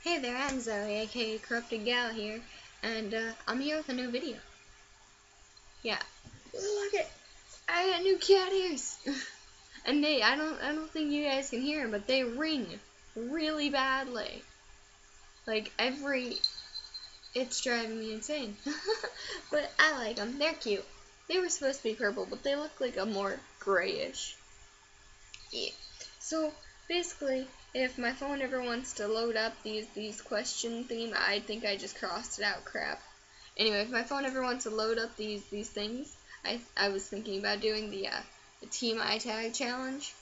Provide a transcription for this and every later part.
Hey there, I'm Zoe, aka Corrupted Gal here, and I'm here with a new video. Yeah, look at, I got new cat ears, and I don't think you guys can hear them, but they ring really badly. Like it's driving me insane. But I like them. They're cute. They were supposed to be purple, but they look like a more grayish. Yeah. So basically, if my phone ever wants to load up these question theme, I think I just crossed it out. Crap. Anyway, if my phone ever wants to load up these things, I was thinking about doing the TMI Tag challenge,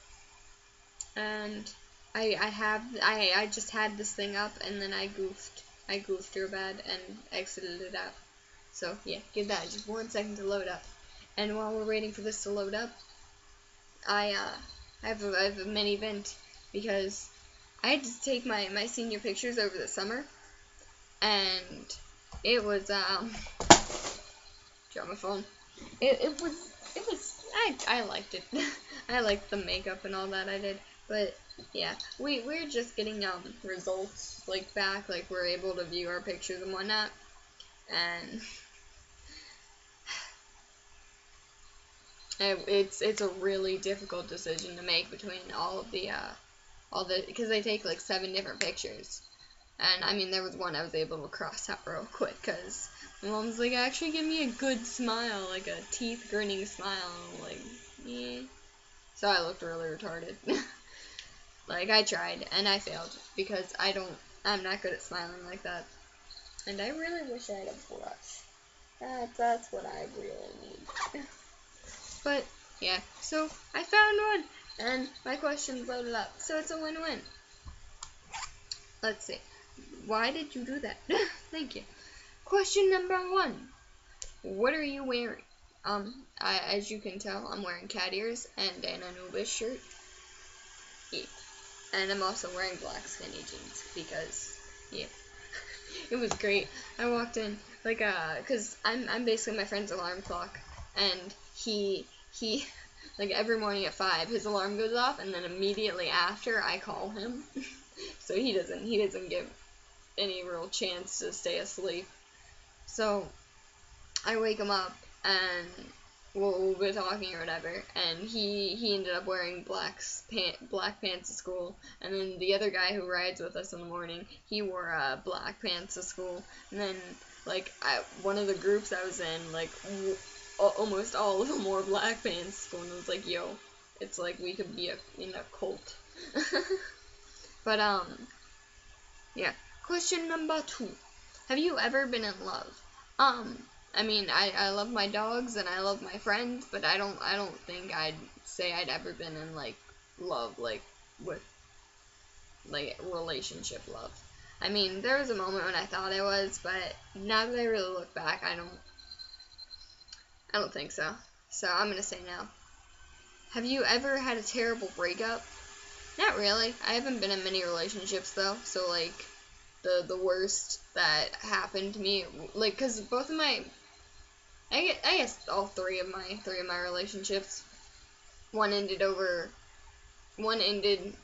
and I just had this thing up and then I goofed real bad and exited it out. So yeah, give that just 1 second to load up. And while we're waiting for this to load up, I have a mini event because I had to take my senior pictures over the summer, and it was drop my phone. It was I liked it. I liked the makeup and all that I did. But yeah, we're just getting results like back, like we're able to view our pictures and whatnot, and it's a really difficult decision to make between all the because they take like 7 different pictures. And I mean, there was one I was able to cross out real quick because my mom's like, actually give me a good smile, like a teeth grinning smile. I'm like, yeah. So I looked really retarded. Like, I tried and I failed because I'm not good at smiling like that. And I really wish I had a brush. That's what I really need. But yeah, so I found one and my question's loaded up. So it's a win-win. Let's see. Why did you do that? Thank you. Question number 1. What are you wearing? As you can tell, I'm wearing cat ears and an Anubis shirt. Yeah. And I'm also wearing black skinny jeans because, yeah. It was great. I walked in, like, cause I'm basically my friend's alarm clock, and he, like, every morning at 5, his alarm goes off, and then immediately after, I call him. So he doesn't give any real chance to stay asleep. So I wake him up and we'll be talking or whatever, and he ended up wearing black pants to school, and then the other guy who rides with us in the morning, he wore black pants to school, and then like one of the groups I was in, like almost all of them wore black pants to school, and it was like, yo, it's like we could be in a cult. But yeah. Question number 2. Have you ever been in love? I mean, I love my dogs and I love my friends, but I don't think I'd say I'd ever been in like love, like with like relationship love. I mean, there was a moment when I thought I was, but now that I really look back, I don't think so. So I'm gonna say no. Have you ever had a terrible breakup? Not really. I haven't been in many relationships though, so like the worst that happened to me, like, cause both of my, I guess all three of my relationships, one ended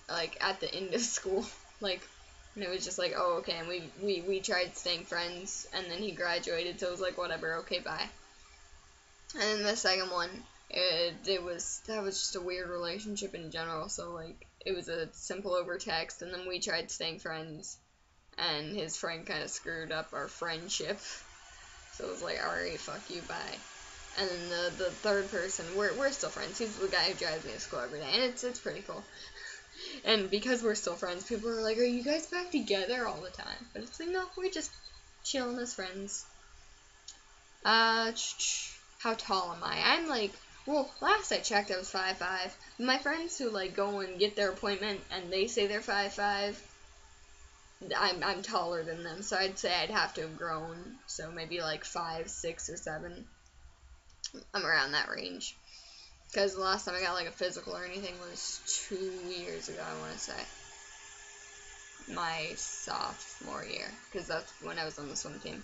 like at the end of school, like, and it was just like, oh, okay, and we tried staying friends, and then he graduated, so it was like, whatever, okay, bye. And then the second one, that was just a weird relationship in general, so like it was a simple over text, and then we tried staying friends, and his friend kind of screwed up our friendship, so it was like, alright, fuck you, bye. And then the third person, we're still friends. He's the guy who drives me to school every day, and it's pretty cool. And because we're still friends, people are like, are you guys back together all the time? But it's like, no, we're just chilling as friends. How tall am I? I'm like, well, last I checked, I was 5'5". My friends who like go and get their appointment and they say they're 5'5", I'm taller than them, so I'd say I'd have to have grown, so maybe like 5, 6, or 7. I'm around that range. Because the last time I got like a physical or anything was 2 years ago, I want to say. My sophomore year, because that's when I was on the swim team.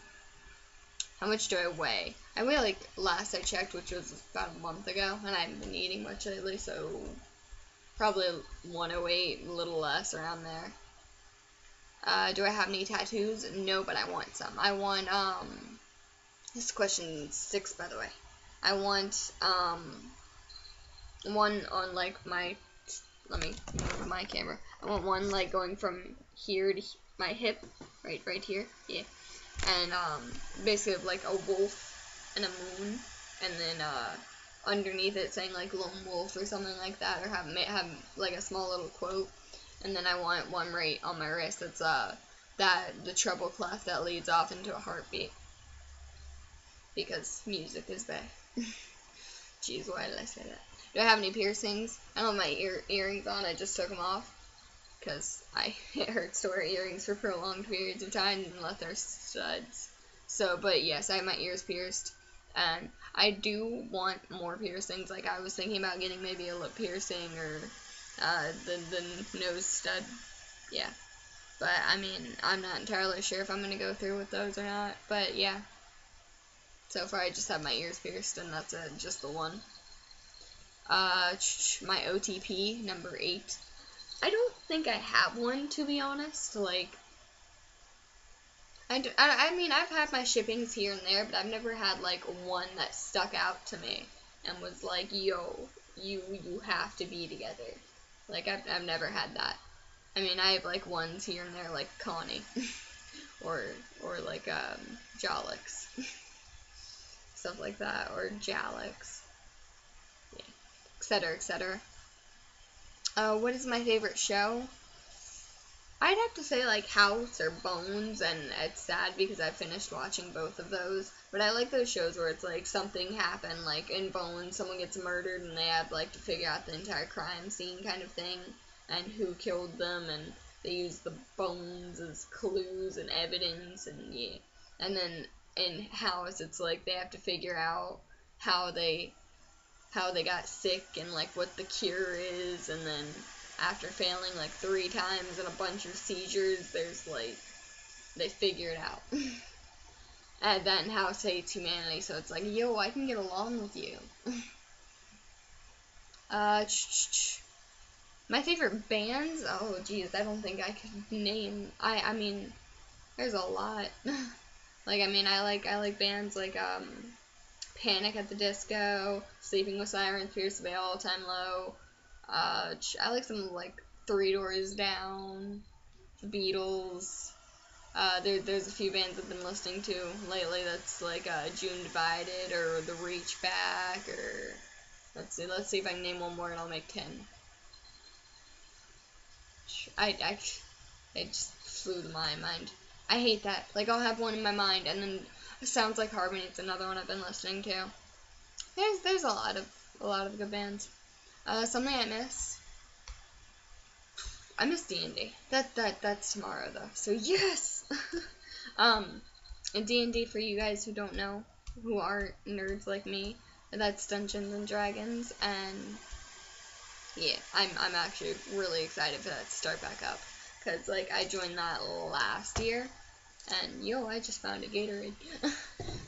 How much do I weigh? I weigh like last I checked, which was about a month ago, and I haven't been eating much lately, so probably 108, a little less, around there. Do I have any tattoos? No, but I want some. I want, this is question 6, by the way. I want, one on, like, let me move my camera. I want one, like, going from here to my hip, right here, yeah. And, basically, like, a wolf and a moon, and then, underneath it saying, like, lone wolf or something like that, or have like, a small little quote. And then I want one right on my wrist that's, the treble clef that leads off into a heartbeat. Because music is bad. Jeez, why did I say that? Do I have any piercings? I don't have my earrings on, I just took them off. Because it hurts to wear earrings for prolonged periods of time unless they're studs. So, but yes, I have my ears pierced. And I do want more piercings. Like, I was thinking about getting maybe a lip piercing or the nose stud. Yeah. But, I mean, I'm not entirely sure if I'm going to go through with those or not. But, yeah. So far, I just have my ears pierced, and that's it, just the one. My OTP, number 8. I don't think I have one, to be honest. Like, I mean, I've had my shippings here and there, but I've never had, like, one that stuck out to me and was like, yo, you have to be together. Like, I've never had that. I mean, I have, like, ones here and there, like Connie. or like, Jolix. Stuff like that. Or Jalix. Yeah. Etc., etc. What is my favorite show? I'd have to say, like, House or Bones, and it's sad because I finished watching both of those, but I like those shows where it's, like, something happened, like, in Bones, someone gets murdered, and they have, like, to figure out the entire crime scene kind of thing, and who killed them, and they use the bones as clues and evidence, and yeah. And then in House, it's, like, they have to figure out how they got sick, and, like, what the cure is, and then after failing, like, 3 times and a bunch of seizures, there's, like, they figure it out. And then House hates humanity, so it's like, yo, I can get along with you. My favorite bands? Oh, geez, I don't think I could name. I mean, there's a lot. Like, I mean, I like bands like, Panic at the Disco, Sleeping with Sirens, Pierce the Veil, All Time Low. I like some, like, Three Doors Down, the Beatles. There's a few bands I've been listening to lately that's like, June Divided, or The Reach Back, or, let's see if I can name one more and I'll make 10. I just flew to my mind. I hate that. Like, I'll have one in my mind, and then Sounds Like Harmony, it's another one I've been listening to. There's a lot of good bands. Something I miss. I miss D&D. That's tomorrow though. So yes. And D&D, for you guys who don't know, who aren't nerds like me, that's Dungeons and Dragons, and yeah, I'm actually really excited for that to start back up, cause like I joined that last year, and yo, I just found a Gatorade.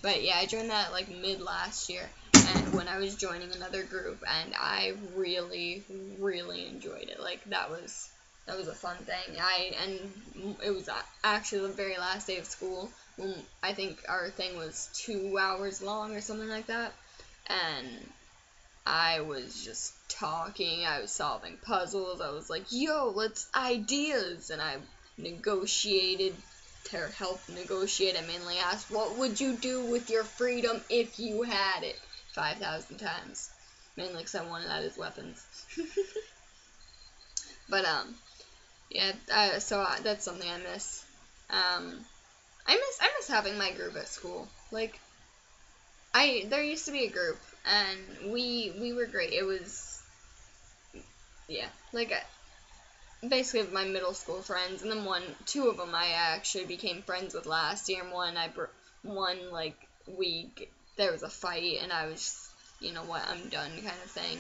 But yeah, I joined that like mid last year, and when I was joining another group, and I really enjoyed it. Like that was a fun thing. And it was actually the very last day of school, when I think our thing was 2 hours long or something like that, and I was just talking, I was solving puzzles, I was like, yo, let's ideas, and I negotiated. To help negotiate, I mainly asked, what would you do with your freedom if you had it? 5,000 times. Mainly because I wanted that as weapons. But, yeah, so that's something I miss. I miss having my group at school. Like, there used to be a group, and we were great. It was, yeah, like, basically my middle school friends, and then 2 of them I actually became friends with last year, and one like week there was a fight, and I was just, you know what, I'm done kind of thing.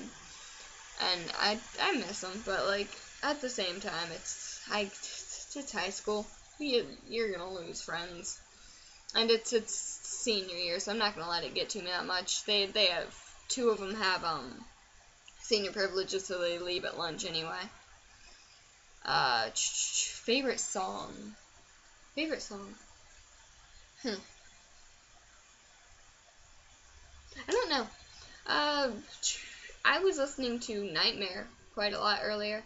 And I miss them, but like at the same time, it's high school. You're gonna lose friends, and it's senior year, so I'm not gonna let it get to me that much. They have 2 of them have senior privileges, so they leave at lunch anyway. Favorite song? Favorite song? I don't know. Uh, I was listening to Nightmare quite a lot earlier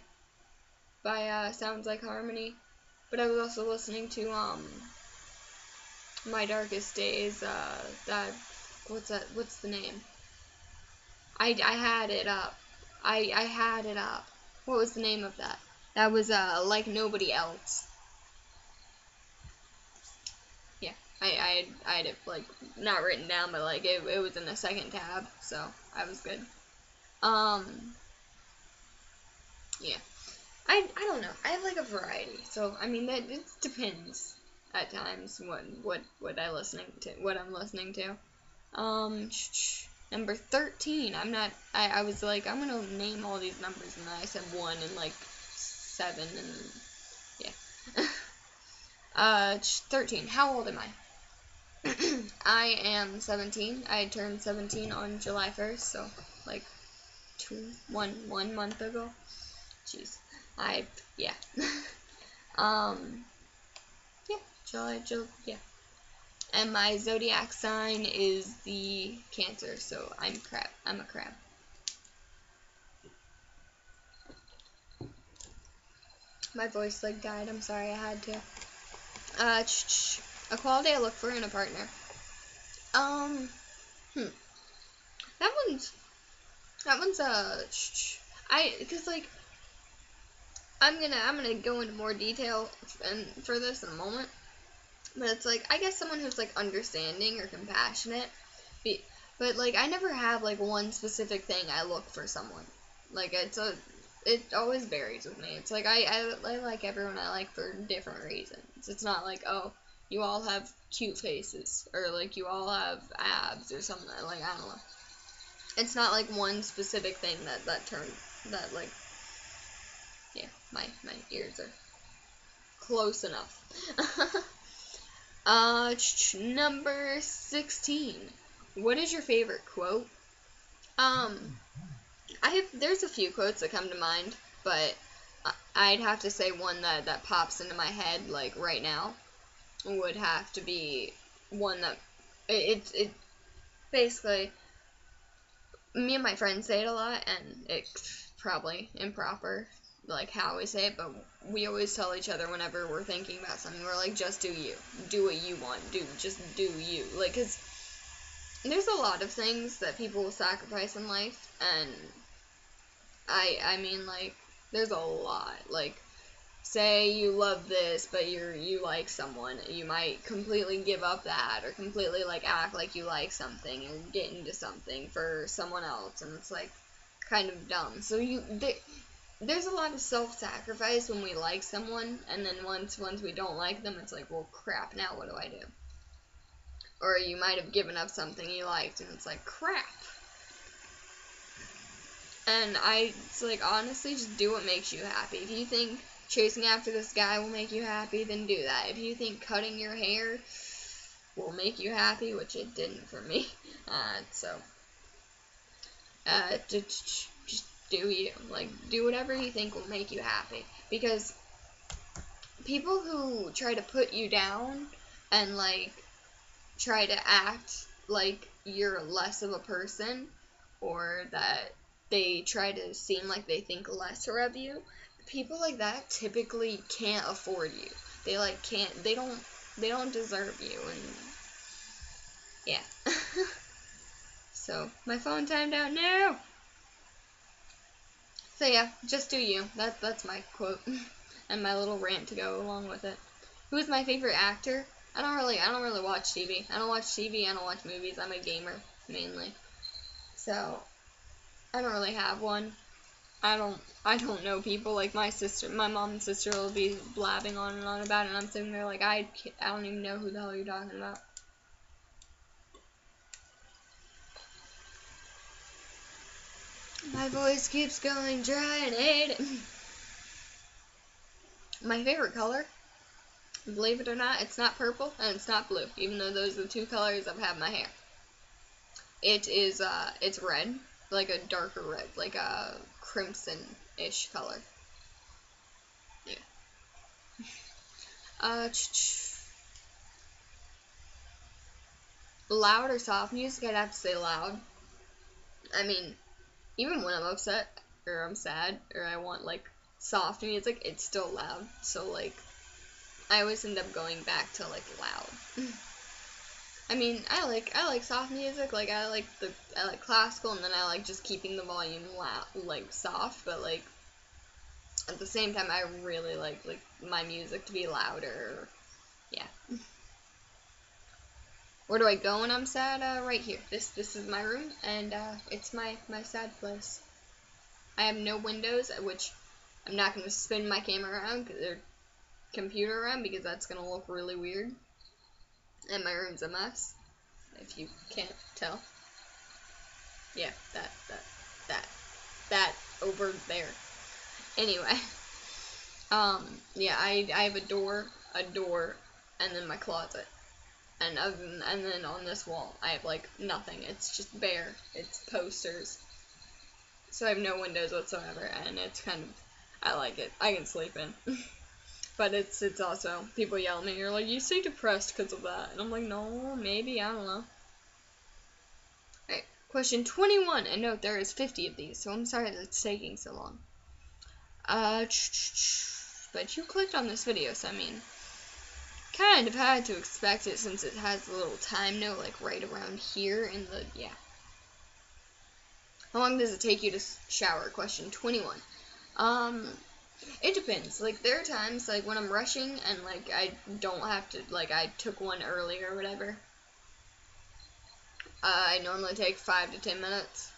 by Sounds Like Harmony, but I was also listening to My Darkest Days. That what's the name? I had it up. I had it up. What was the name of that? That was Like Nobody Else. Yeah, I had it like not written down, but like it was in the second tab, so I was good. Yeah. I don't know. I have like a variety. So I mean that it depends at times what I'm listening to. Number 13. I was like I'm gonna name all these numbers, and then I said 1 and like 7 and yeah. 13. How old am I? I am 17. I turned 17 on July 1st, so like 1 month ago. Jeez. Yeah. Yeah, yeah. And my zodiac sign is the Cancer, so I'm a crab. My voice like died. I'm sorry, I had to. A quality I look for in a partner. Um, hmm. That one's because like I'm gonna go into more detail for this in a moment. But it's like I guess someone who's like understanding or compassionate. But like I never have like one specific thing I look for someone. Like it always varies with me. It's like I like everyone I like for different reasons. It's not like, oh, you all have cute faces or like you all have abs or something. Like I don't know. It's not like one specific thing that like yeah, my ears are close enough. Number 16. What is your favorite quote? There's a few quotes that come to mind, but I'd have to say one that pops into my head like right now would have to be one that it basically me and my friends say it a lot, and it's probably improper like how we say it, but we always tell each other whenever we're thinking about something, we're like, just do you, do what you want, just do you, like, cause there's a lot of things that people will sacrifice in life, and I mean like there's a lot, like say you love this, but you like someone, you might completely give up that, or completely like act like you like something and get into something for someone else, and it's like kind of dumb. So there's a lot of self-sacrifice when we like someone, and then once we don't like them, it's like, well, crap, now what do I do? Or you might have given up something you liked, and it's like, crap. And it's like, honestly, just do what makes you happy. If you think chasing after this guy will make you happy, then do that. If you think cutting your hair will make you happy, which it didn't for me, just do you. Like, do whatever you think will make you happy. Because people who try to put you down and, like, try to act like you're less of a person, or that they try to seem like they think lesser of you, people like that typically can't afford you. They like they don't deserve you, and yeah. So my phone timed out now. So yeah, just do you. That's my quote and my little rant to go along with it. Who's my favorite actor? I don't really watch TV. I don't watch TV, I don't watch movies. I'm a gamer mainly. So I don't really have one. I don't know people. Like my mom and sister will be blabbing on and on about it, and I'm sitting there like I don't even know who the hell you're talking about. My voice keeps going dry and hate it. My favorite color, believe it or not, it's not purple and it's not blue, even though those are the two colors I've had in my hair. It's red, like a darker red, like a crimson-ish color. Yeah. loud or soft music, I'd have to say loud. I mean, even when I'm upset or I'm sad or I want like soft music, it's still loud. So like I always end up going back to like loud. I mean, I like soft music. Like I like classical, and then I like just keeping the volume loud, like soft. But like at the same time, I really like my music to be louder. Yeah. Where do I go when I'm sad? Right here. This is my room, and it's my sad place. I have no windows, which I'm not going to spin my camera around, or computer around, because that's going to look really weird. And my room's a mess, if you can't tell. Yeah, that over there. Anyway, yeah, I have a door, and then my closet. And then on this wall, I have like nothing. It's just bare. It's posters. So I have no windows whatsoever, and it's kind of, I like it. I can sleep in. But it's also, people yell at me, you're like, you stay depressed because of that. And I'm like, no, maybe, I don't know. Alright, question 21. And note, there is 50 of these, so I'm sorry that it's taking so long. But you clicked on this video, so I mean, kind of had to expect it since it has a little time note, like right around here in the, yeah. How long does it take you to shower? Question 21. It depends. Like, there are times, like, when I'm rushing and, like, I don't have to, like, I took one early or whatever. I normally take 5 to 10 minutes.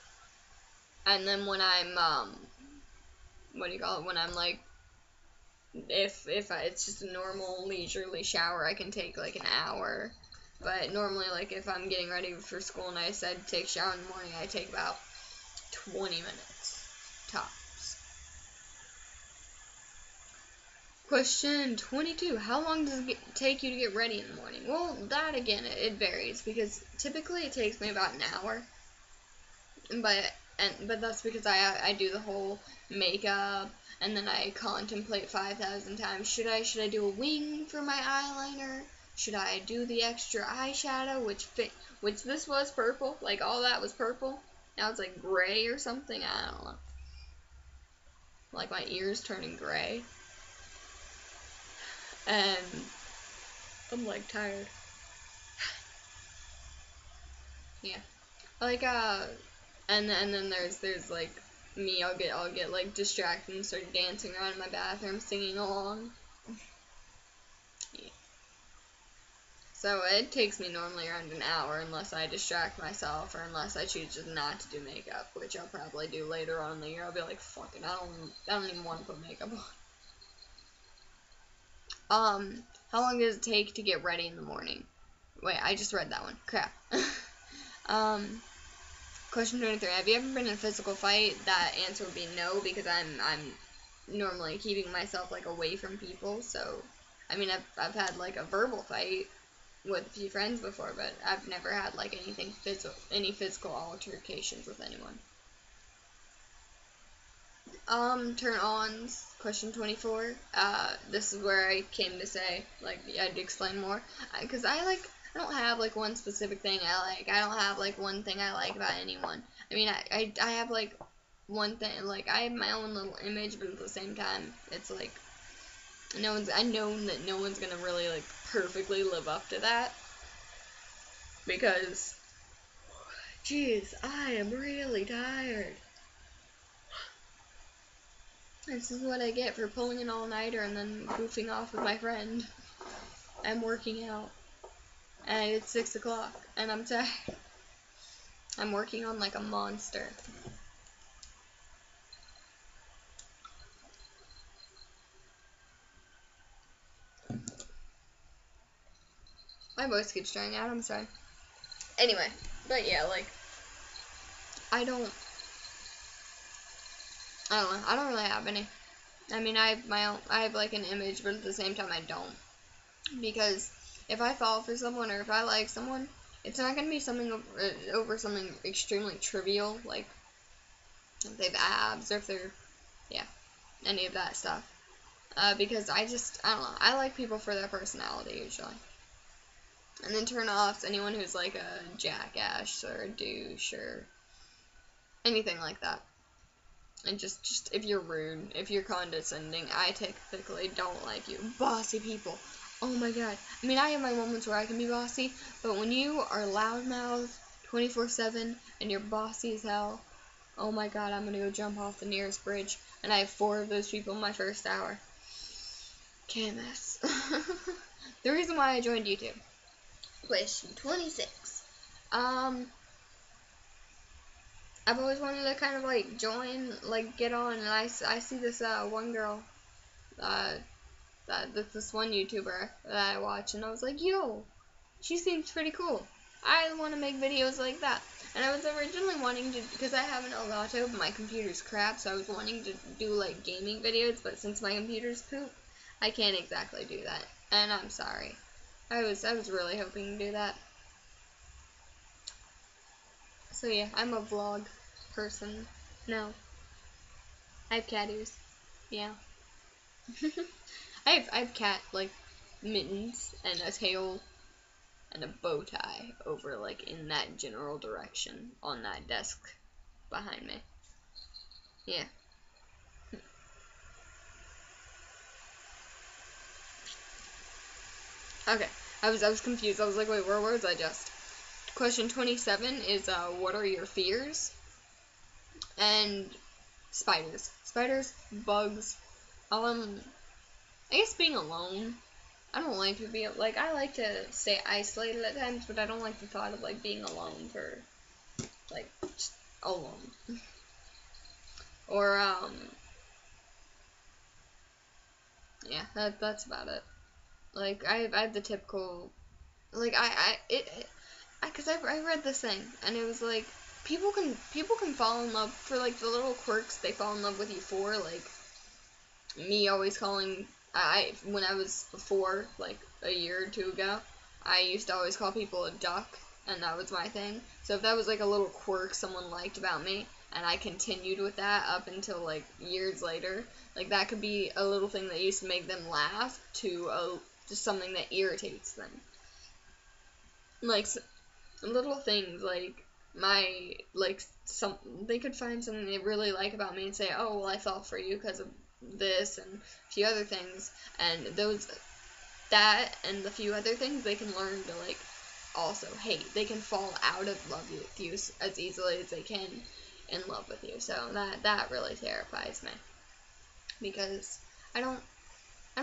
And then when I'm, what do you call it? When I'm, like, if it's just a normal leisurely shower, I can take, like, an hour. But normally, like, if I'm getting ready for school and I said take a shower in the morning, I take about 20 minutes. Tops. Question 22. How long does it take you to get ready in the morning? Well, that again, it varies, because typically it takes me about an hour. But that's because I do the whole makeup, and then I contemplate 5,000 times. Should I do a wing for my eyeliner? Should I do the extra eyeshadow, which this was purple, like all that was purple. Now it's like gray or something. I don't know. Like my ears turning gray. And I'm like tired. Yeah. Like and then there's like me, I'll get like distracted and start dancing around in my bathroom singing along. Yeah. So it takes me normally around an hour unless I distract myself or unless I choose just not to do makeup, which I'll probably do later on in the year. I'll be like, fuck it, I don't even want to put makeup on. How long does it take to get ready in the morning? Wait, I just read that one. Crap. Question 23. Have you ever been in a physical fight? That answer would be no, because I'm normally keeping myself like away from people. So, I mean, I've had like a verbal fight with a few friends before, but I've never had like any physical altercations with anyone. Turn-ons. Question 24. This is where I came to say, like, I'd explain more, because I don't have like one specific thing I like. I don't have like one thing I like about anyone. I mean, I have like one thing, like I have my own little image, but at the same time, it's like I know that no one's gonna really like perfectly live up to that, because, jeez, I am really tired. This is what I get for pulling an all-nighter and then goofing off with my friend. I'm working out. And it's 6 o'clock, and I'm tired. I'm working on like a monster. My voice keeps drying out, I'm sorry. Anyway, but yeah, like, I don't know, I don't really have any. I mean, I have my own, I have like an image, but at the same time I don't. Because if I fall for someone or if I like someone, it's not going to be something over something extremely trivial, like if they have abs or if they're, yeah, any of that stuff. Because I don't know, I like people for their personality usually. And then turn off anyone who's like a jackass or a douche or anything like that. And just if you're rude, if you're condescending, I typically don't like you. Bossy people. Oh my god. I mean, I have my moments where I can be bossy, but when you are loudmouth 24/7 and you're bossy as hell, oh my god, I'm gonna go jump off the nearest bridge. And I have 4 of those people in my first hour. KMS. The reason why I joined YouTube. Question 26. I've always wanted to kind of like join, like get on, and I see this one girl, this one YouTuber that I watch, and I was like, yo, she seems pretty cool. I want to make videos like that. And I was originally wanting to, because I have an Elgato, but my computer's crap, so I was wanting to do like gaming videos, but since my computer's poop, I can't exactly do that. And I'm sorry. I was really hoping to do that. So yeah, I'm a vlog person. No. I have cat ears. Yeah. I have cat like mittens and a tail and a bow tie over like in that general direction on that desk behind me. Yeah. Okay. I was confused. I was like, wait, where was I just? Question 27 is what are your fears? And spiders. Spiders, bugs. I guess being alone. I don't like to be, like, I like to stay isolated at times, but I don't like the thought of, like, being alone for, like, just alone. Or, yeah, that's about it. Like, I have the typical, like, because I read this thing, and it was, like, people can fall in love for, like, the little quirks they fall in love with you for, like, me always calling, when I was before, like, a year or 2 ago, I used to always call people a duck, and that was my thing. So if that was, like, a little quirk someone liked about me, and I continued with that up until, like, years later, like, that could be a little thing that used to make them laugh to just something that irritates them. Like, little things, like, they could find something they really like about me and say, oh, well, I fell for you because of this and a few other things, and that and the few other things they can learn to, like, also hate. They can fall out of love with you as easily as they can in love with you. So that really terrifies me, because I don't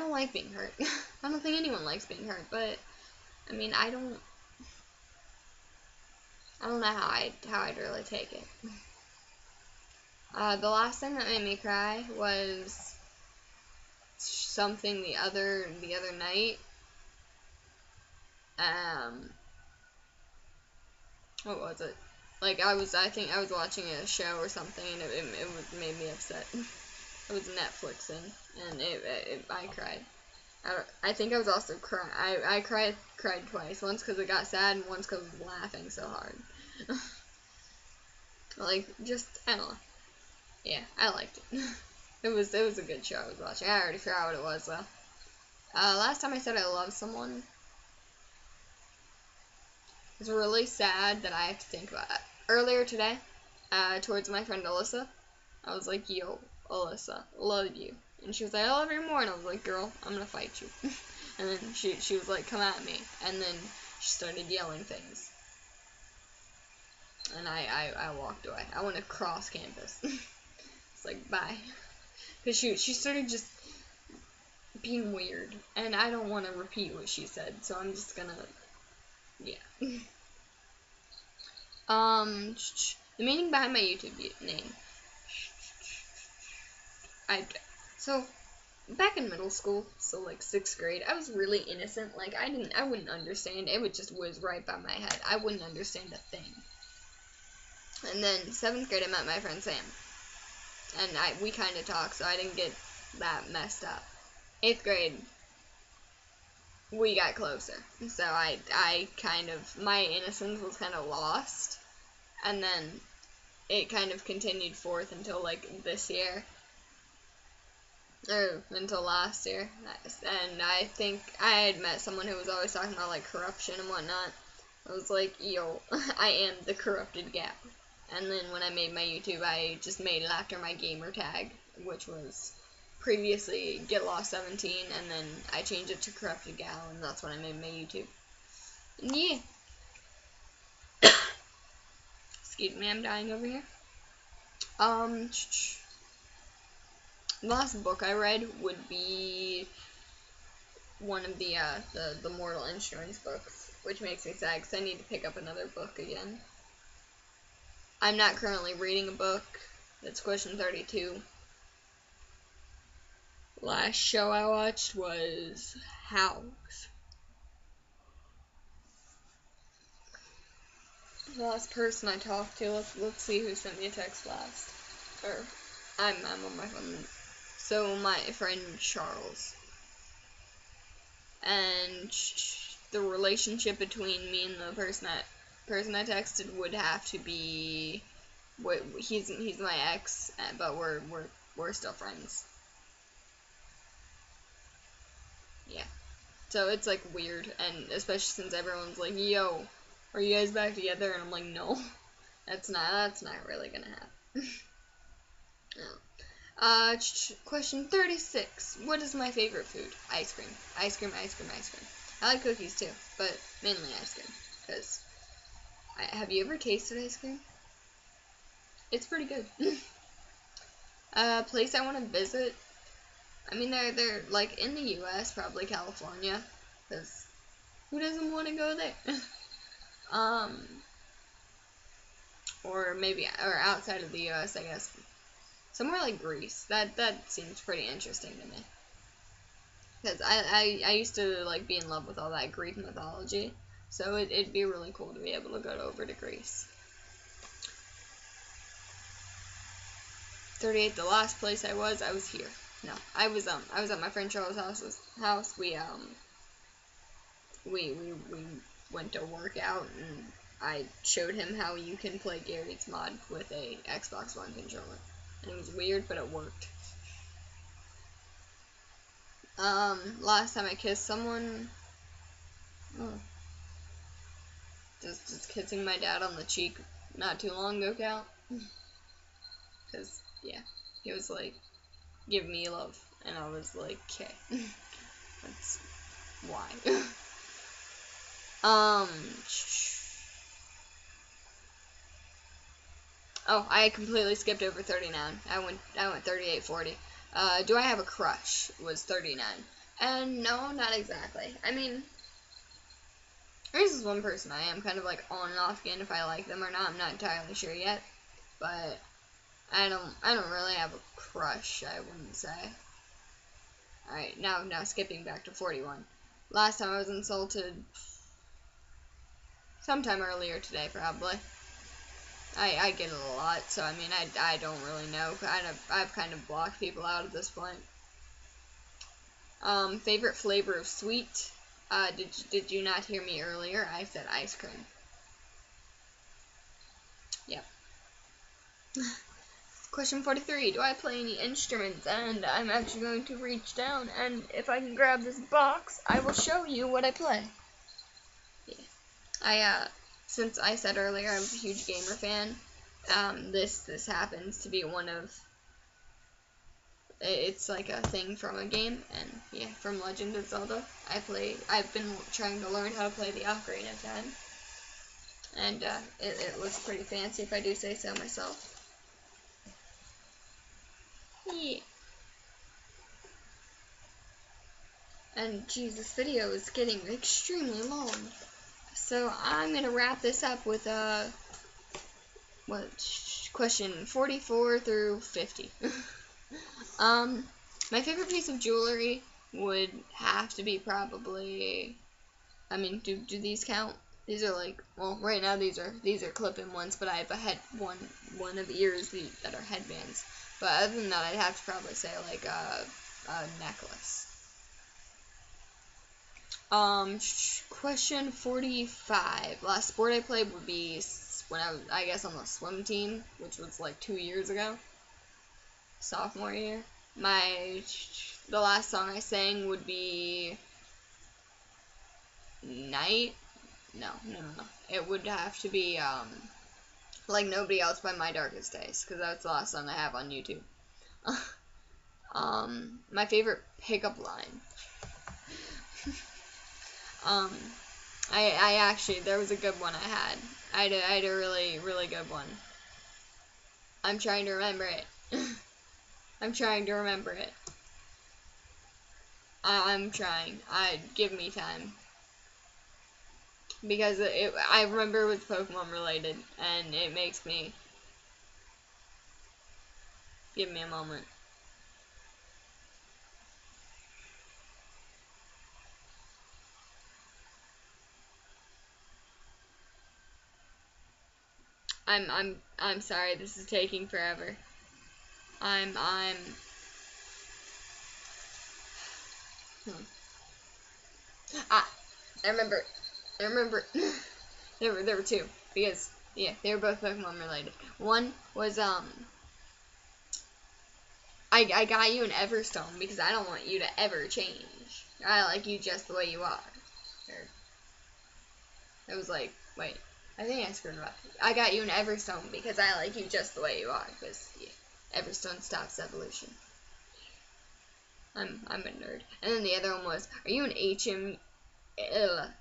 like being hurt. I don't think anyone likes being hurt, but I mean, I don't know how I'd really take it. The last thing that made me cry was something the other night. What was it? Like, I think I was watching a show or something, and it made me upset. It was Netflixing, and I cried. I think I was also crying. I cried twice. Once because it got sad, and once because I was laughing so hard. Like, just, I don't know. Yeah, I liked it. It was a good show I was watching. I already forgot what it was, though. Last time I said I love someone, it's really sad that I have to think about it. Earlier today, towards my friend Alyssa, I was like, yo, Alyssa, love you. And she was like, I love you more. And I was like, girl, I'm gonna fight you. And then she was like, come at me. And then she started yelling things. And I walked away. I went across campus. It's like, bye. Because she started just being weird. And I don't want to repeat what she said. So I'm just gonna, yeah. The meaning behind my YouTube name. So, back in middle school, so like 6th grade, I was really innocent. Like, I wouldn't understand. It would just whiz right by my head. I wouldn't understand a thing. And then 7th grade, I met my friend Sam. And we kind of talked, so I didn't get that messed up. 8th grade, we got closer. So I kind of, my innocence was kind of lost. And then it kind of continued forth until, like, this year. or until last year, and I think I had met someone who was always talking about like corruption and whatnot. I was like, yo, I am the corrupted gal. And then when I made my YouTube, I just made it after my gamer tag, which was previously Get Lost 17, and then I changed it to Corrupted Gal, and that's when I made my YouTube. And yeah. Excuse me, I'm dying over here. The last book I read would be one of the Mortal Instruments books, which makes me sad because I need to pick up another book again. I'm not currently reading a book. That's question 32. Last show I watched was House. The last person I talked to, let's see who sent me a text last. Or, I'm on my phone. So, my friend Charles. And the relationship between me and the person I texted would have to be, he's my ex, but we're still friends. Yeah. So it's like weird, and especially since everyone's like, "Yo, are you guys back together?" And I'm like, "No, that's not really gonna happen." No. Question 36. What is my favorite food? Ice cream. Ice cream, ice cream, ice cream. I like cookies too, but mainly ice cream. Cause have you ever tasted ice cream? It's pretty good. Place I want to visit. I mean, they're like in the U.S., probably California, cause who doesn't want to go there? Or outside of the U.S., I guess. Somewhere like Greece. That seems pretty interesting to me. Because I used to like be in love with all that Greek mythology. So it'd be really cool to be able to go over to Greece. 38, the last place I was here. No, I was at my friend Charles' house. We went to work out, and I showed him how you can play Gary's mod with a Xbox One controller. And it was weird, but it worked. Last time I kissed someone, just kissing my dad on the cheek not too long ago count? Because, yeah, he was like, give me love, and I was like, okay, that's why. Oh, I completely skipped over 39. I went 38, 40. Do I have a crush? Was 39. And no, not exactly. I mean, there's this one person I am kind of like on and off again if I like them or not. I'm not entirely sure yet, but I don't really have a crush, I wouldn't say. Alright, now skipping back to 41. Last time I was insulted, sometime earlier today probably. I get it a lot, so I mean I don't really know. I've kind of blocked people out at this point. Favorite flavor of sweet? Did you not hear me earlier? I said ice cream. Yep. Question 43. Do I play any instruments? And I'm actually going to reach down, and if I can grab this box, I will show you what I play. Yeah. Since I said earlier I'm a huge gamer fan, this happens to be one of, it's like a thing from a game, and yeah, from Legend of Zelda. I've been trying to learn how to play the Ocarina of Time, and it looks pretty fancy if I do say so myself. Yeah. And geez, this video is getting extremely long. So I'm gonna wrap this up with question 44 through 50. My favorite piece of jewelry would have to be probably, I mean, do these count? These are like, well, right now these are clip-in ones, but I have one of ears that are headbands. But other than that, I'd have to probably say like a necklace. Question 45. Last sport I played would be when I guess on the swim team, which was like 2 years ago. Sophomore year. the last song I sang would be Night. No. It would have to be Like Nobody Else by My Darkest Days, because that's the last song I have on YouTube. My favorite pickup line. I actually, there was a good one I had. I had a really, really good one. I'm trying to remember it. I'm trying to remember it. I'm trying. Give me time. Because I remember it was Pokemon related, and it makes me. Give me a moment. I'm sorry. This is taking forever. Hmm. Ah, I remember. There were two, because yeah, they were both Pokemon related. One was I got you an Everstone because I don't want you to ever change. I like you just the way you are. Or, it was like, wait, I think I screwed up. I got you an Everstone because I like you just the way you are. Because yeah, Everstone stops evolution. I'm a nerd. And then the other one was, are you an HM?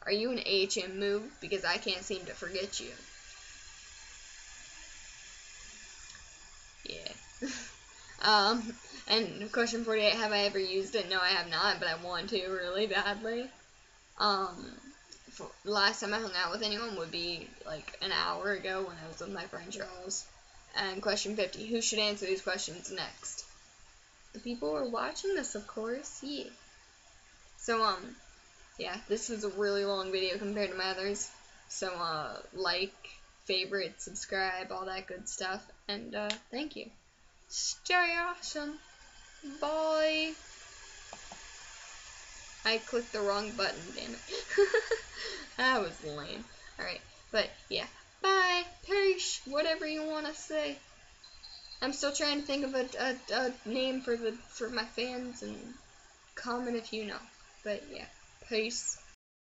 Are you an HM move? Because I can't seem to forget you. Yeah. And question 48, have I ever used it? No, I have not, but I want to really badly. Last time I hung out with anyone would be like an hour ago when I was with my friend Charles. And question 50, who should answer these questions next? The people who are watching this, of course. Yeah. So, yeah, this was a really long video compared to my others. So, like, favorite, subscribe, all that good stuff. And, thank you. Stay awesome. Bye. I clicked the wrong button, damn it. That was lame. Alright, but yeah. Bye. Peace. Whatever you want to say. I'm still trying to think of a name for my fans, and comment if you know. But yeah. Peace.